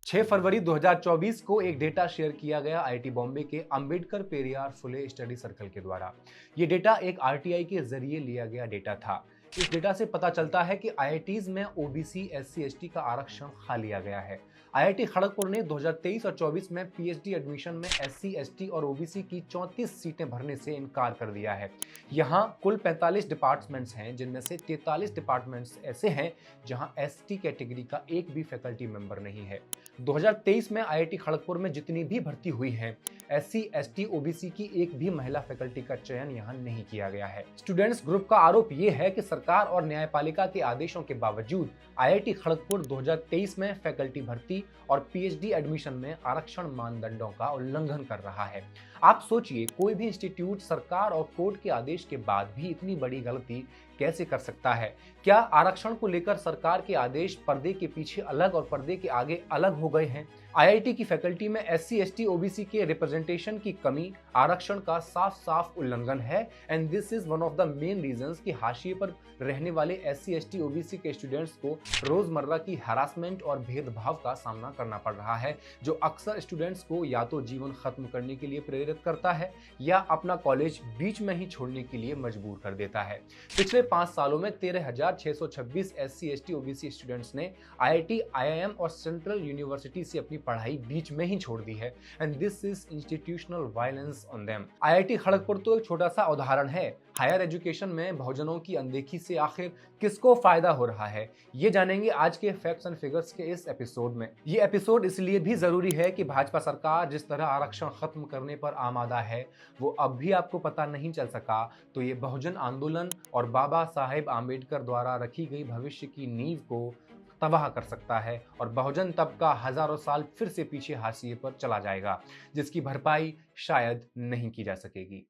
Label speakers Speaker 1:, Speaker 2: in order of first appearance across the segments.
Speaker 1: 6 फरवरी 2024 को एक data share किया गया आईआईटी बॉम्बे के अंबेडकर पेरियार फुले स्टडी सर्कल के द्वारा। ये डेटा एक आरटीआई के जरिए लिया गया डेटा था। इस डेटा से पता चलता है कि आईआईटीज में ओबीसी एससी एसटी का आरक्षण खा लिया गया है। आईआईटी खड़गपुर ने 2023 और 24 में पीएचडी एडमिशन में एससी एसटी और ओबीसी की 34 सीटें भरने से इनकार कर दिया है। यहाँ कुल 45 डिपार्टमेंट्स हैं, जिनमें से 43 डिपार्टमेंट्स ऐसे हैं जहां एसटी कैटेगरी का एक भी फैकल्टी मेंबर नहीं है। 2023 में आईआईटी खड़गपुर में जितनी भी भर्ती हुई है, एससी एसटी ओबीसी की एक भी महिला फैकल्टी का चयन यहाँ नहीं किया गया है। स्टूडेंट्स ग्रुप का आरोप ये है कि सरकार और न्यायपालिका के आदेशों के बावजूद आईआईटी खड़गपुर 2023 में फैकल्टी भर्ती और पीएचडी एडमिशन में आरक्षण मानदंडों का उल्लंघन कर रहा है। आप सोचिए, कोई भी इंस्टीट्यूट सरकार और कोर्ट के आदेश के बाद भी इतनी बड़ी गलती कैसे कर सकता है? क्या आरक्षण को लेकर सरकार के आदेश पर्दे के पीछे अलग और पर्दे के आगे अलग हो गए हैं? आईआईटी की फैकल्टी में एससी एसटी ओबीसी के रिप्रेजेंटेशन की कमी आरक्षण का साफ साफ उल्लंघन है। And this is one of the main reasons कि हाशिए पर रहने वाले एससी एसटी ओबीसी के स्टूडेंट्स को रोजमर्रा की हरासमेंट और भेदभाव का सामना करना पड़ रहा है, जो अक्सर स्टूडेंट्स को या तो जीवन खत्म करने के लिए प्रेरित करता है या अपना कॉलेज बीच में ही छोड़ने के लिए मजबूर कर देता है। पिछले 5 सालों में 13,626 एससी एसटी ओबीसी स्टूडेंट्स ने आईआईटी, आईआईएम और सेंट्रल यूनिवर्सिटी से अपनी पढ़ाई बीच में ही छोड़ दी है। And this is institutional violence on them. IIT Kharagpur तो एक छोटा सा उदाहरण है। हायर एजुकेशन में बहुजनों की अनदेखी से आखिर किसको फायदा हो रहा है, ये जानेंगे आज के फैक्ट्स एंड फिगर्स के इस एपिसोड में। ये एपिसोड इसलिए भी जरूरी है कि भाजपा सरकार जिस तरह आरक्षण खत्म करने पर आमादा है, वो अब भी आपको पता नहीं चल सका तो ये बहुजन आंदोलन और बाबा साहेब आम्बेडकर द्वारा रखी गई भविष्य की नींव को तबाह कर सकता है और बहुजन तबका हजारों साल फिर से पीछे हाशिए पर चला जाएगा, जिसकी भरपाई शायद नहीं की जा सकेगी।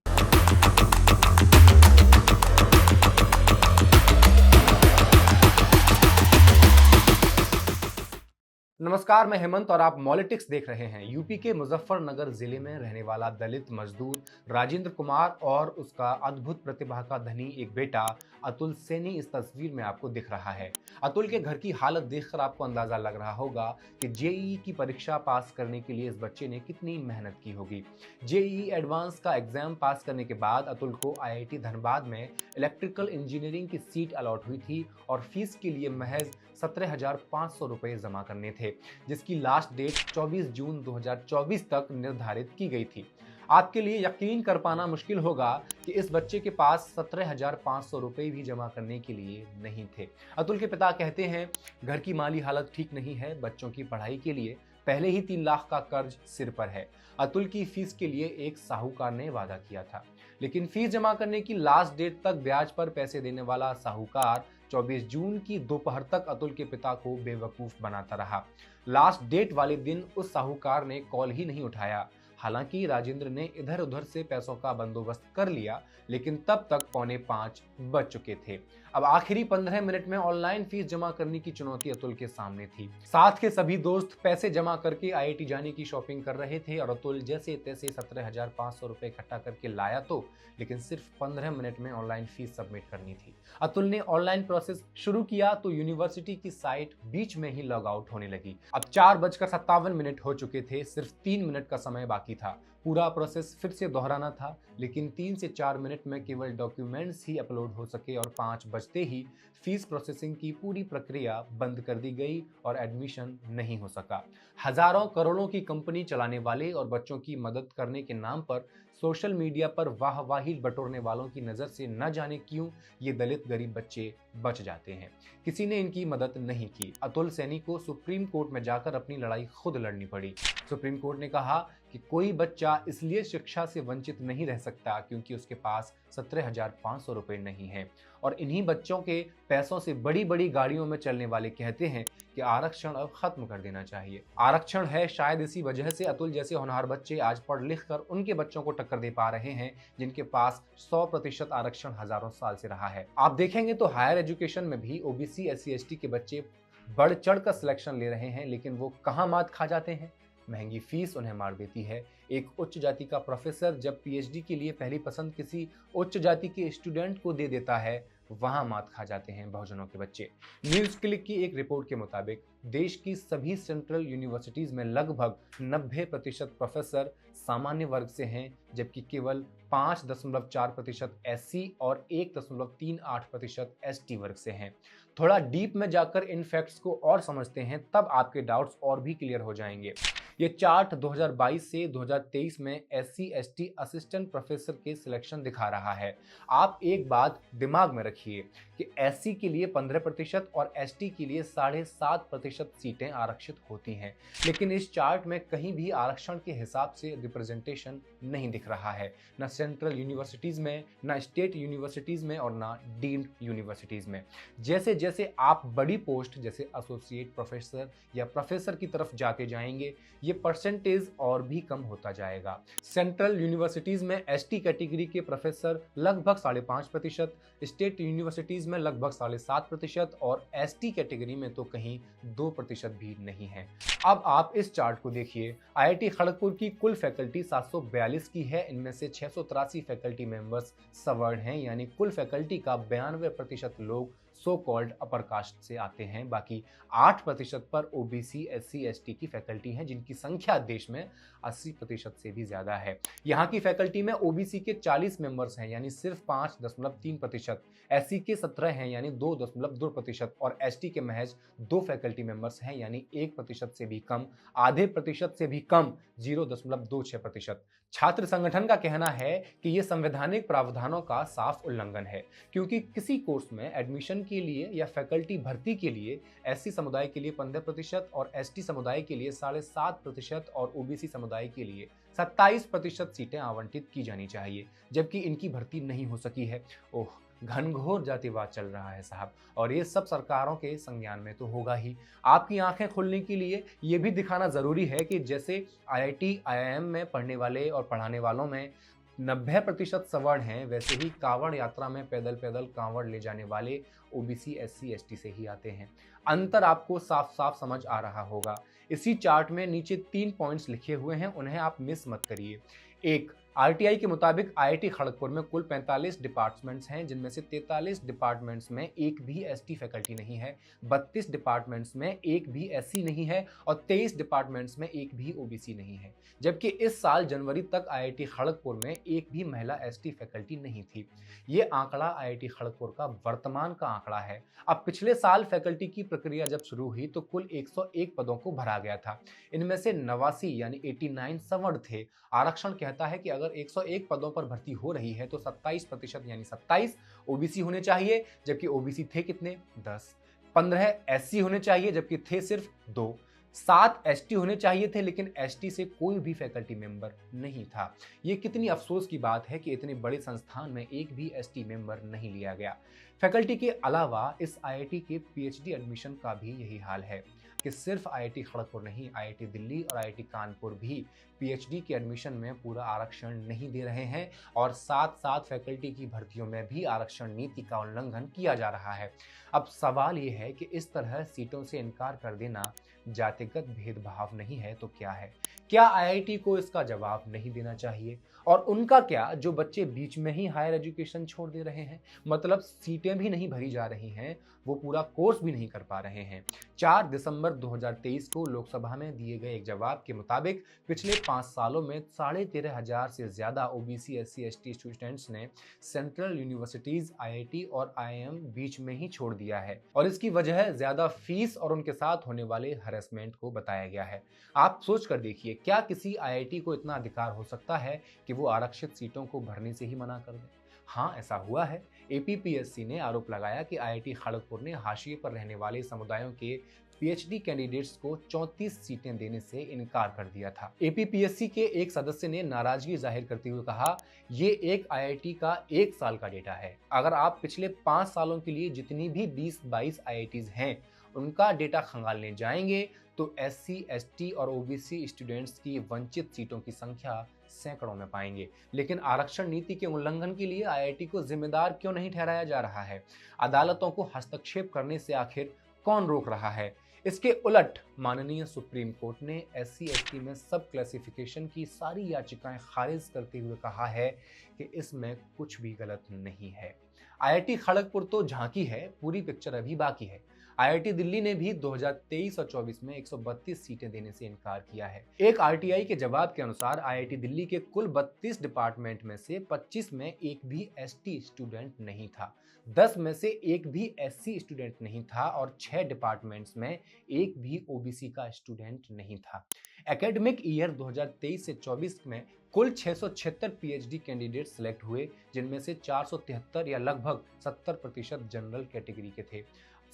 Speaker 1: नमस्कार, मैं हेमंत और आप मॉलिटिक्स देख रहे हैं। यूपी के मुजफ्फरनगर जिले में रहने वाला दलित मजदूर राजेंद्र कुमार और उसका अद्भुत प्रतिभा का धनी एक बेटा अतुल सैनी इस तस्वीर में आपको दिख रहा है। अतुल के घर की हालत देखकर आपको अंदाजा लग रहा होगा कि जेईई की परीक्षा पास करने के लिए इस बच्चे ने कितनी मेहनत की होगी। जेईई एडवांस का एग्जाम पास करने के बाद अतुल को आईआईटी धनबाद में इलेक्ट्रिकल इंजीनियरिंग की सीट अलॉट हुई थी और फीस के लिए महज 17,500 रुपए जमा करने थे, जिसकी लास्ट डेट 24 जून 2024 तक निर्धारित की गई थी। आपके लिए यकीन कर पाना मुश्किल होगा कि इस बच्चे के पास 17,500 रुपए भी जमा करने के लिए नहीं थे। अतुल के पिता कहते हैं, घर की माली हालत ठीक नहीं है, बच्चों की पढ़ाई के लिए पहले ही 3 लाख का कर्ज सिर पर है। अतुल की फीस के लिए एक साहूकार ने वादा किया था, लेकिन फीस जमा करने की लास्ट डेट तक ब्याज पर पैसे देने वाला साहूकार 24 जून की दोपहर तक अतुल के पिता को बेवकूफ बनाता रहा। लास्ट डेट वाले दिन उस साहूकार ने कॉल ही नहीं उठाया। हालांकि राजेंद्र ने इधर उधर से पैसों का बंदोबस्त कर लिया, लेकिन तब तक 4:45 बज चुके थे। अब आखिरी 15 मिनट में ऑनलाइन फीस जमा करने की चुनौती अतुल के सामने थी। साथ के सभी दोस्त पैसे जमा करके आईआईटी जाने की शॉपिंग कर रहे थे और अतुल जैसे तैसे 17,500 रुपए इकट्ठा करके लाया तो, लेकिन सिर्फ 15 मिनट में ऑनलाइन फीस सबमिट करनी थी। अतुल ने ऑनलाइन प्रोसेस शुरू किया तो यूनिवर्सिटी की साइट बीच में ही लॉग आउट होने लगी। अब 4:57 हो चुके थे, सिर्फ 3 मिनट का समय बाकी था। पूरा प्रोसेस फिर से दोहराना था, लेकिन 3 से 4 मिनट में केवल डॉक्यूमेंट्स ही अपलोड हो सके और 5 बजते ही फीस प्रोसेसिंग की पूरी प्रक्रिया बंद कर दी गई और एडमिशन नहीं हो सका। हजारों करोड़ों की कंपनी चलाने वाले और बच्चों की मदद करने के नाम पर सोशल मीडिया पर वाहवाही बटोरने वालों की नज़र से न जाने क्यों ये दलित गरीब बच्चे बच जाते हैं। किसी ने इनकी मदद नहीं की। अतुल सैनी को सुप्रीम कोर्ट में जाकर अपनी लड़ाई खुद लड़नी पड़ी। सुप्रीम कोर्ट ने कहा कि कोई बच्चा इसलिए शिक्षा से वंचित नहीं रह सकता क्योंकि उसके पास 17,500 रुपए नहीं है, और इन्हीं बच्चों के पैसों से बड़ी बड़ी गाड़ियों में चलने वाले कहते हैं कि आरक्षण अब खत्म कर देना चाहिए। आरक्षण है, शायद इसी वजह से अतुल जैसे होनहार बच्चे आज पढ़ लिख कर उनके बच्चों को टक्कर दे पा रहे हैं जिनके पास 100% आरक्षण हजारों साल से रहा है। आप देखेंगे तो हायर एजुकेशन में भी ओबीसी एससी एसटी के बच्चे बढ़ चढ़ कर सिलेक्शन ले रहे हैं, लेकिन वो कहाँ मात खा जाते हैं? महंगी फीस उन्हें मार देती है। एक उच्च जाति का प्रोफेसर जब पीएचडी के लिए पहली पसंद किसी उच्च जाति के स्टूडेंट को दे देता है वहां मात खा जाते हैं बहुजनों के बच्चे। न्यूज क्लिक की एक रिपोर्ट के मुताबिक देश की सभी सेंट्रल यूनिवर्सिटीज में लगभग 90% प्रोफेसर सामान्य वर्ग से हैं, जबकि केवल 5.4% एससी और 1.38% एसटी वर्ग से हैं। थोड़ा डीप में जाकर इन फैक्ट्स को और समझते हैं, तब आपके डाउट्स और भी क्लियर हो जाएंगे। ये चार्ट 2022 से 2023 में एससी एसटी असिस्टेंट प्रोफेसर के सिलेक्शन दिखा रहा है। आप एक बात दिमाग में रखिए कि एससी के लिए 15% और एसटी के लिए 7.5% सीटें आरक्षित होती हैं, लेकिन इस चार्ट में कहीं भी आरक्षण के हिसाब से रिप्रेजेंटेशन नहीं दिख रहा है, न सेंट्रल यूनिवर्सिटीज में, न स्टेट यूनिवर्सिटीज में और न डीम्ड यूनिवर्सिटीज में। जैसे जैसे आप बड़ी पोस्ट जैसे एसोसिएट प्रोफेसर या प्रोफेसर की तरफ जाते जाएंगे, ये परसेंटेज और भी कम होता जाएगा। सेंट्रल यूनिवर्सिटीज में एसटी कैटेगरी के प्रोफेसर लगभग 5.5%, स्टेट यूनिवर्सिटीज में लगभग 7.5% और एसटी कैटेगरी में तो कहीं 2% भी नहीं है। अब आप इस चार्ट को देखिए। आईआईटी खड़गपुर की कुल फैकल्टी 742 की है, इनमें से 683 फैकल्टी मेंबर्स सवर्ण हैं, यानी कुल फैकल्टी का 92% लोग सो कॉल्ड अपर कास्ट से आते हैं। बाकी 8% पर ओबीसी एससी एसटी की फैकल्टी हैं, जिनकी संख्या देश में 80% से भी ज्यादा है। यहाँ की फैकल्टी में ओबीसी के 40 मेंबर्स हैं, यानी सिर्फ 5.3%, एससी के 17 हैं, यानी 2.2%, और एसटी के महज 2 फैकल्टी मेंबर्स हैं, यानी 1% से भी कम, आधे प्रतिशत से भी कम, 0.26%। छात्र संगठन का कहना है कि यह संवैधानिक प्रावधानों का साफ उल्लंघन है, क्योंकि किसी कोर्स में एडमिशन के लिए या फैकल्टी भर्ती के लिए एससी समुदाय के लिए 15% और एसटी समुदाय के लिए 7.5% और ओबीसी समुदाय के लिए 27% सीटें आवंटित की जानी चाहिए, जबकि इनकी भर्ती नहीं हो सकी है। ओह, घनघोर जातिवाद चल रहा है साहब, और ये सब सरकारों के संज्ञान में तो होगा ही। आपकी आंखें खुलने के लिए ये भी दिखाना जरूरी है कि जैसे आईआईटी आईआईएम में पढ़ने वाले और पढ़ाने वालों में 90% सवर्ण हैं, वैसे ही कांवड़ यात्रा में पैदल पैदल कांवड़ ले जाने वाले ओबीसी एससी एसटी से ही आते हैं। अंतर आपको साफ साफ समझ आ रहा होगा। इसी चार्ट में नीचे 3 पॉइंट्स लिखे हुए हैं, उन्हें आप मिस मत करिए। एक, आरटीआई के मुताबिक आईआईटी खड़गपुर में कुल 45 डिपार्टमेंट्स हैं, जिनमें से 43 डिपार्टमेंट्स में एक भी एसटी फैकल्टी नहीं है, 32 डिपार्टमेंट्स में एक भी एससी नहीं है और 23 डिपार्टमेंट्स में एक भी ओबीसी नहीं है। जबकि इस साल जनवरी तक आईआईटी खड़गपुर में एक भी महिला एसटी फैकल्टी नहीं थी। ये आंकड़ा आईआईटी खड़गपुर का वर्तमान का आंकड़ा है। अब पिछले साल फैकल्टी की प्रक्रिया जब शुरू हुई तो कुल 101 पदों को भरा गया था। इनमें से 89 यानी 89 सवर्ण थे। आरक्षण कहता है कि अगर 101 पदों पर भर्ती हो रही है तो 27% यानी 27 ओबीसी होने चाहिए, जबकि ओबीसी थे कितने? 10। 15 एससी होने चाहिए, जबकि थे सिर्फ 2। 7 एसटी होने चाहिए थे, लेकिन एसटी से कोई भी फैकल्टी मेंबर नहीं था। ये कितनी अफसोस की बात है कि इतने बड़े संस्थान में एक भी एसटी मेंबर नहीं लिया गया। फैकल्टी के अलावा इस आईआईटी के पीएचडी एडमिशन का भी यही हाल है कि सिर्फ आईआईटी खड़गपुर नहीं, आईआईटी दिल्ली और आईआईटी कानपुर भी पीएचडी के एडमिशन में पूरा आरक्षण नहीं दे रहे हैं और साथ साथ फैकल्टी की भर्तियों में भी आरक्षण नीति का उल्लंघन किया जा रहा है। अब सवाल ये है कि इस तरह सीटों से इनकार कर देना जातिगत भेदभाव नहीं है तो क्या है? क्या आईआईटी को इसका जवाब नहीं देना चाहिए? और उनका क्या जो बच्चे बीच में ही हायर एजुकेशन छोड़ दे रहे हैं, मतलब सीटें भी नहीं भरी जा रही हैं, वो पूरा कोर्स भी नहीं कर पा रहे हैं। 4 दिसंबर 2023 को लोकसभा में दिए गए एक जवाब के मुताबिक पिछले 5 सालों में 13,500 से ज्यादा ओबीसी एससी एसटी स्टूडेंट्स ने सेंट्रल यूनिवर्सिटीज आईआईटी और आईआईएम बीच में ही छोड़ दिया है, और इसकी वजह ज्यादा फीस और उनके साथ होने वाले हरेसमेंट को बताया गया है। आप सोच कर देखिए, क्या किसी आईआईटी को इतना अधिकार हो सकता है कि वो आरक्षित सीटों को भरने से ही मना कर दे? हाँ, ऐसा हुआ है। एपीपीएससी ने आरोप लगाया कि आईआईटी खड़गपुर ने हाशिए पर रहने वाले समुदायों के पीएचडी कैंडिडेट्स को 34 सीटें देने से इनकार कर दिया था। एपीपीएससी के एक सदस्य ने नाराजगी जाहिर करते हुए कहा, ये एक आईआईटी का 1 साल का डेटा है। अगर आप पिछले 5 सालों के लिए जितनी भी 20-22 आईआईटीज हैं उनका डेटा खंगालने जाएंगे तो एससी एसटी और ओबीसी स्टूडेंट्स की वंचित सीटों की संख्या सैकड़ों में पाएंगे। लेकिन आरक्षण नीति के उल्लंघन के लिए आईआईटी को जिम्मेदार क्यों नहीं ठहराया जा रहा है? अदालतों को हस्तक्षेप करने से आखिर कौन रोक रहा है? इसके उलट माननीय सुप्रीम कोर्ट ने एससी एसटी में सब क्लासिफिकेशन की सारी याचिकाएं खारिज करते हुए कहा है कि इसमें कुछ भी गलत नहीं है। आईआईटी खड़गपुर तो झांकी है, पूरी पिक्चर अभी बाकी है। आईआईटी दिल्ली ने भी 2023 और 24 में 132 सीटें देने से इनकार किया है। एक आरटीआई के जवाब के अनुसार आईआईटी दिल्ली के कुल 32 डिपार्टमेंट में से 25 में एक भी एसटी स्टूडेंट नहीं था, 10 में से एक भी एससी स्टूडेंट नहीं था और 6 डिपार्टमेंट्स में एक भी ओबीसी का स्टूडेंट नहीं था। एकेडमिक ईयर 2023 से 24 में कुल 676 पीएचडी कैंडिडेट सिलेक्ट हुए, जिनमें से 473 या लगभग 70% जनरल कैटेगरी के थे।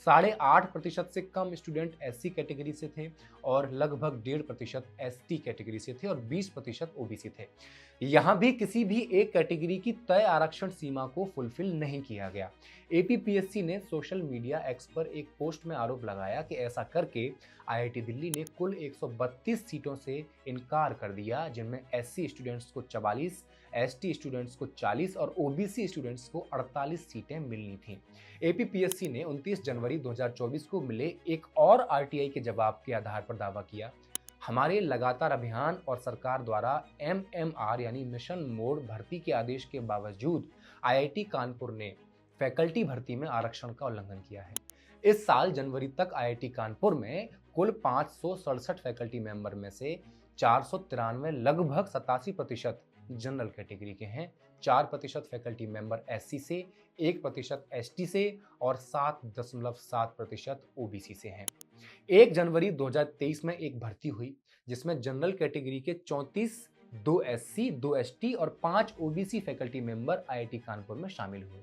Speaker 1: 8.5% से कम स्टूडेंट एससी कैटेगरी से थे और लगभग 1.5% एसटी कैटेगरी से थे और 20% ओबीसी थे। यहाँ भी किसी भी एक कैटेगरी की तय आरक्षण सीमा को फुलफिल नहीं किया गया। एपीपीएससी ने सोशल मीडिया एक्स पर एक पोस्ट में आरोप लगाया कि ऐसा करके आईआईटी दिल्ली ने कुल 132 सीटों से इनकार कर दिया, जिनमें एससी स्टूडेंट्स को 44, एसटी स्टूडेंट्स को 40 और ओबीसी स्टूडेंट्स को 48 सीटें मिलनी थीं। एपीपीएससी ने 29 जनवरी 2024 को मिले एक और आरटीआई के जवाब के आधार पर दावा किया, हमारे लगातार अभियान और सरकार द्वारा एमएमआर यानी मिशन मोड भर्ती के आदेश के बावजूद आईआईटी कानपुर ने फैकल्टी भर्ती में आरक्षण का उल्लंघन किया है। इस साल जनवरी तक आईआईटी कानपुर में कुल 567 फैकल्टी मेंबर में से 493 लगभग 87% जनरल कैटेगरी के हैं, 4% फैकल्टी मेंबर एससी से, 1% एसटी से और 7.7% ओबीसी से हैं। 1 जनवरी 2023 में एक भर्ती हुई जिसमें जनरल कैटेगरी के 34, 2 एससी, 2 एसटी और 5 OBC faculty member IIT Kanpur में शामिल हुए।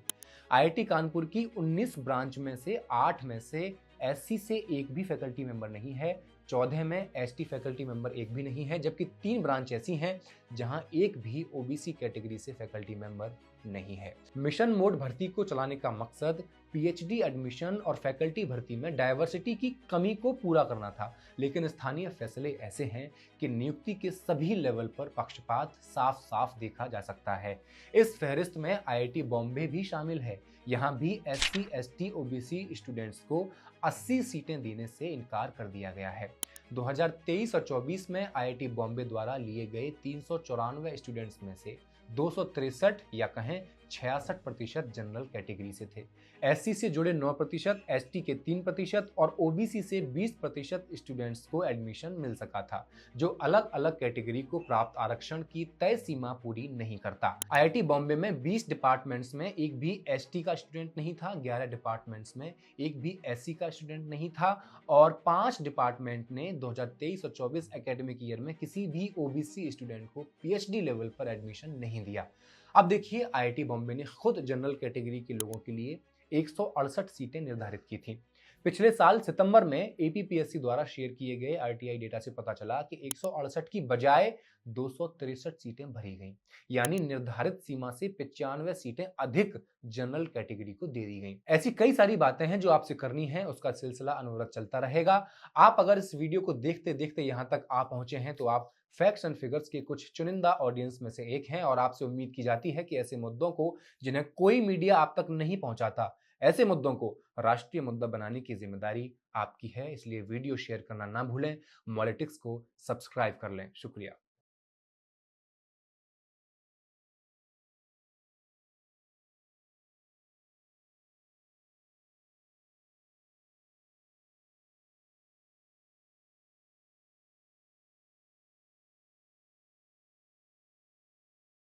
Speaker 1: आईआईटी कानपुर की 19 ब्रांच में से 8 में से एससी से एक भी फैकल्टी मेंबर नहीं है, 14 में एसटी फैकल्टी मेंबर एक भी नहीं है, जबकि 3 ब्रांच ऐसी हैं जहां एक भी ओबीसी कैटेगरी से फैकल्टी मेंबर नहीं है। मिशन मोड भर्ती को चलाने का मकसद पीएचडी एडमिशन और फैकल्टी भर्ती में डायवर्सिटी की कमी को पूरा करना था, लेकिन स्थानीय फैसले ऐसे हैं कि नियुक्ति के सभी लेवल पर पक्षपात साफ साफ देखा जा सकता है। इस फहरिस्त में आईआईटी बॉम्बे भी शामिल है। यहाँ भी एससी, एसटी, ओबीसी स्टूडेंट्स को 80 सीटें देने से इनकार कर दिया गया है। 2023 और 24 में आईआईटी बॉम्बे द्वारा लिए गए 394 स्टूडेंट्स में से 263 या कहें 66% जनरल कैटेगरी से थे। एससी से जुड़े 9%, एसटी के 3% और ओबीसी से 20% स्टूडेंट्स को एडमिशन मिल सका था, जो अलग अलग कैटेगरी को प्राप्त आरक्षण की तय सीमा पूरी नहीं करता। आईआईटी बॉम्बे में 20 डिपार्टमेंट्स में एक भी एसटी का स्टूडेंट नहीं था, 11 डिपार्टमेंट्स में एक भी एससी का स्टूडेंट नहीं था और 5 डिपार्टमेंट ने 2023 और 24 एकेडमिक ईयर में किसी भी ओबीसी स्टूडेंट को पीएचडी लेवल पर एडमिशन नहीं दिया। अब देखिए, आईआईटी बॉम्बे ने खुद जनरल कैटेगरी के लोगों के लिए 168 सीटें निर्धारित की थी। पिछले साल सितंबर में एपीपीएससी द्वारा शेयर किए गए आरटीआई डेटा से पता चला कि 168 की बजाय 263 सीटें भरी गईं, यानी निर्धारित सीमा से 95 सीटें अधिक जनरल कैटेगरी को दे दी गईं। ऐसी कई सारी बातें हैं जो आपसे करनी है, उसका सिलसिला अनवरत चलता रहेगा। आप अगर इस वीडियो को देखते देखते यहाँ तक आ पहुंचे हैं तो आप फैक्ट्स एंड फिगर्स के कुछ चुनिंदा ऑडियंस में से एक हैं और आपसे उम्मीद की जाती है कि ऐसे मुद्दों को जिन्हें कोई मीडिया आप तक नहीं पहुंचाता, ऐसे मुद्दों को राष्ट्रीय मुद्दा बनाने की जिम्मेदारी आपकी है। इसलिए वीडियो शेयर करना ना भूलें, मॉलिटिक्स को सब्सक्राइब कर लें। शुक्रिया।